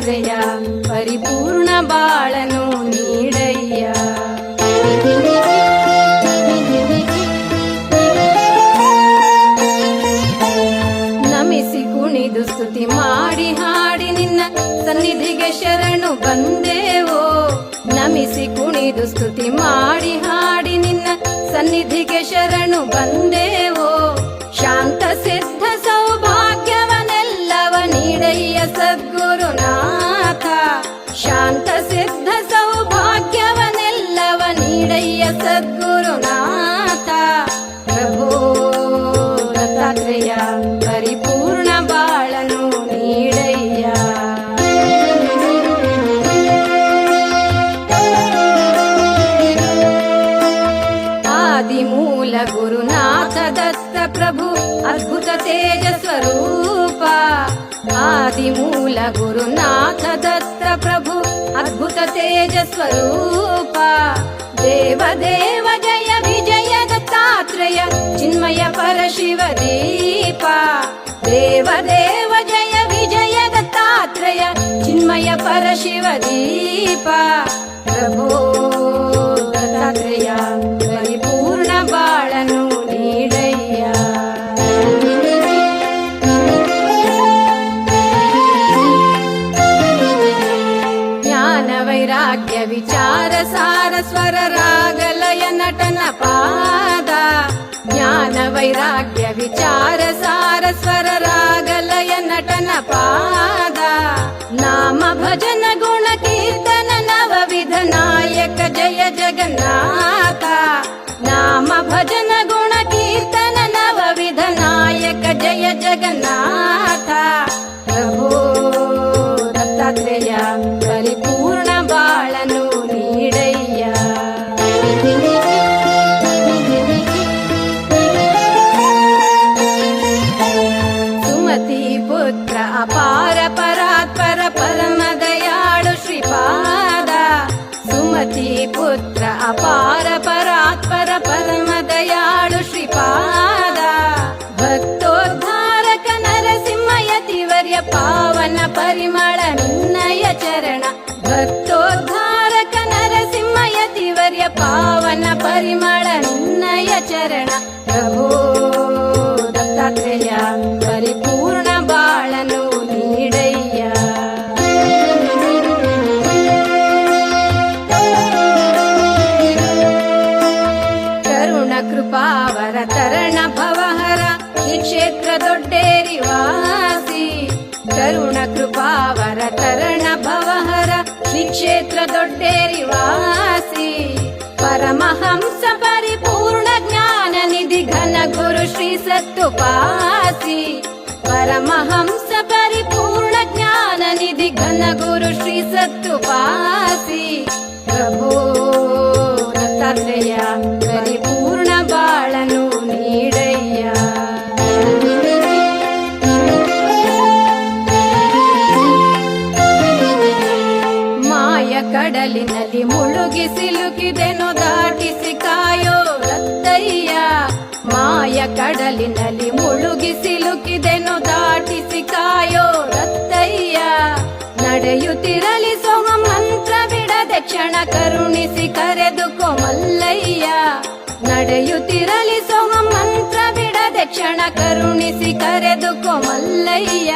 ದತ್ತಾತ್ರೇಯ ಪರಿಪೂರ್ಣ ಬಾಳನು ನೀಡಯ್ಯ. ನಮಿಸಿ ಕುಣಿದು ಸ್ತುತಿ ಮಾಡಿ ಹಾಡಿ ನಿನ್ನ ಸನ್ನಿಧಿಗೆ ಶರಣು ಬಂದೇವೋ. ನಮಿಸಿ ಕುಣಿದು ಸ್ತುತಿ ಮಾಡಿ ಹಾಡಿ ನಿನ್ನ ಸನ್ನಿಧಿಗೆ ಶರಣು ಬಂದೇವೋ. ಶಾಂತ ಸಿದ್ಧ ಸೌಭಾಗ್ಯವನೆಲ್ಲವ ನೀಡಯ್ಯ ಸದ್ಗುರುನಾಥ. ಶಾಂತ ಸಿದ್ಧ ಸೌಭಾಗ್ಯವನೆಲ್ಲವ ನೀಡಯ್ಯ ಸದ್ಗುರುನಾಥ. ಪ್ರಭೋ ದತ್ತಾತ್ರೇಯ ಪರಿಪೂರ್ಣ ಬಾಳನು ನೀಡಯ್ಯ. ಆದಿಮೂಲ ಗುರುನಾಥ ದತ್ತ ಪ್ರಭು ಅದ್ಭುತ ತೇಜ ಸ್ವರೂಪ. ಆದಿಮೂಲ ಗುರುನಾಥ ದತ್ತ ಪ್ರಭು ಅದ್ಭುತ ತೇಜ ಸ್ವರೂಪ. ದೇವ ದೇವ ಜಯ ವಿಜಯ ದತ್ತಾತ್ರೇಯ ಚಿನ್ಮಯ ಪರಶಿವ ದೀಪ. ದೇವ ದೇವ ಜಯ ವಿಜಯ ದತ್ತಾತ್ರೇಯ ಚಿನ್ಮಯ ಪರಶಿವ ದೀಪ. ಪ್ರಭೋ ದತ್ತಾತ್ರೇಯ ಪರಿಪೂರ್ಣ ಬಾಳನು ನೀಡಯ್ಯ. ಜ್ಞಾನ ವೈರಾಗ್ಯ ವಿಚಾರ ಸಾರ ಸ್ವರ ರಾಗಲಯ ನಟನ ಪಾದ. ಜ್ಞಾನ ವೈರಾಗ್ಯ ವಿಚಾರ ಸಾರ ಸ್ವರ ರಾಗಲಯ ನಟನ ಪಾದ. ನಾಮ ಭಜನ ಗುಣ ಕೀರ್ತನ ನವವಿಧ ನಾಯಕ ಜಯ ಜಗನ್ನಾಥ. ನಾಮ ಭಜನ ಗುಣ ಕೀರ್ತನ ನವವಿಧ ನಾಯಕ ಜಯ ಜಗನ್ನಾಥ. ಪ್ರಭೋ ದತ್ತಾತ್ರೇಯ ಪರಿಪೂರ್ಣ ಬಾಳನು ನೀಡಯ್ಯ. ಸುಮತಿ ಪುತ್ರ ಅಪಾರ ಪರಾತ್ಪರ ಪರಮ ದಯಾಳು ಶ್ರೀಪಾದ. ಸುಮತಿ ಪುತ್ರ ಅಪಾರ ಪರಾತ್ಪರ ಪರಮ ದಯಾಳು ಶ್ರೀಪಾದ. ಭಕ್ತೋದ್ಧಾರಕ ನರಸಿಂಹಯತಿವರ್ಯ ಪಾವನ ಪರಿಮಳ ನಿನ್ನಯ ಚರಣ. ಭಕ್ತೋದ್ಧಾರಕ ನರಸಿಂಹಯತಿವರ್ಯ ಪಾವನ ಪರಿಮಳ ನಿನ್ನಯ ಚರಣ. ಪ್ರಭೋ ದತ್ತಾತ್ರೇಯ ಪರಿಪೂರ್ಣ ಬಾಳನು ನೀಡಯ್ಯ. ಕರುಣ ಕೃಪಾವರ ತರಣ ಭವಹರ ಈ ಕ್ಷೇತ್ರ ದೊಡ್ಡೇರಿ ವಾಸಿ. ಕರುಣ ಕೃಪಾವರ ತರಣ ಭವಹರ ಶ್ರೀ ಕ್ಷೇತ್ರ ದೊಡ್ಡೇರಿ ವಾಸಿ. ಪರಮಹಂಸ ಪರಿಪೂರ್ಣ ಜ್ಞಾನ ನಿಧಿ ಘನ ಗುರು ಶ್ರೀ ಸತ್ತುಪಾಸಿ. ಪರಮಹಂಸ ಪರಿಪೂರ್ಣ ಜ್ಞಾನ ನಿಧಿ ಘನ ಗುರು ಶ್ರೀ ಸತ್ತುಪಾಸಿ. ಪ್ರಭೋ ದತ್ತಾತ್ರೇಯ ಪರಿಪೂರ್ಣ ಬಾಳನು ನೀಡಯ್ಯ. ಮಾಯ ಕಡಲಿನಲ್ಲಿ ಮುಳುಗಿ ಸಿಲುಕಿದೆನು ದಾಟಿಸಿ ಕಾಯೋ ದತ್ತಯ್ಯ. ಮಾಯ ಕಡಲಿನಲ್ಲಿ ಮುಳುಗಿ ಸಿಲುಕಿದೆನು ದಾಟಿಸಿ ಕಾಯೋ ದತ್ತಯ್ಯ. ನಡೆಯುತ್ತಿರಲಿ ಸೋಮ ಮಂತ್ರ ಬಿಡದೆ ಕ್ಷಣ ಕರುಣಿಸಿ ಕರೆದುಕೋ ಮಲ್ಲಯ್ಯ. ನಡೆಯುತ್ತಿರಲಿ ಸೋಮ ಮಂತ್ರ ಬಿಡದೆ ಕ್ಷಣ ಕರುಣಿಸಿ ಕರೆದುಕೋ ಮಲ್ಲಯ್ಯ.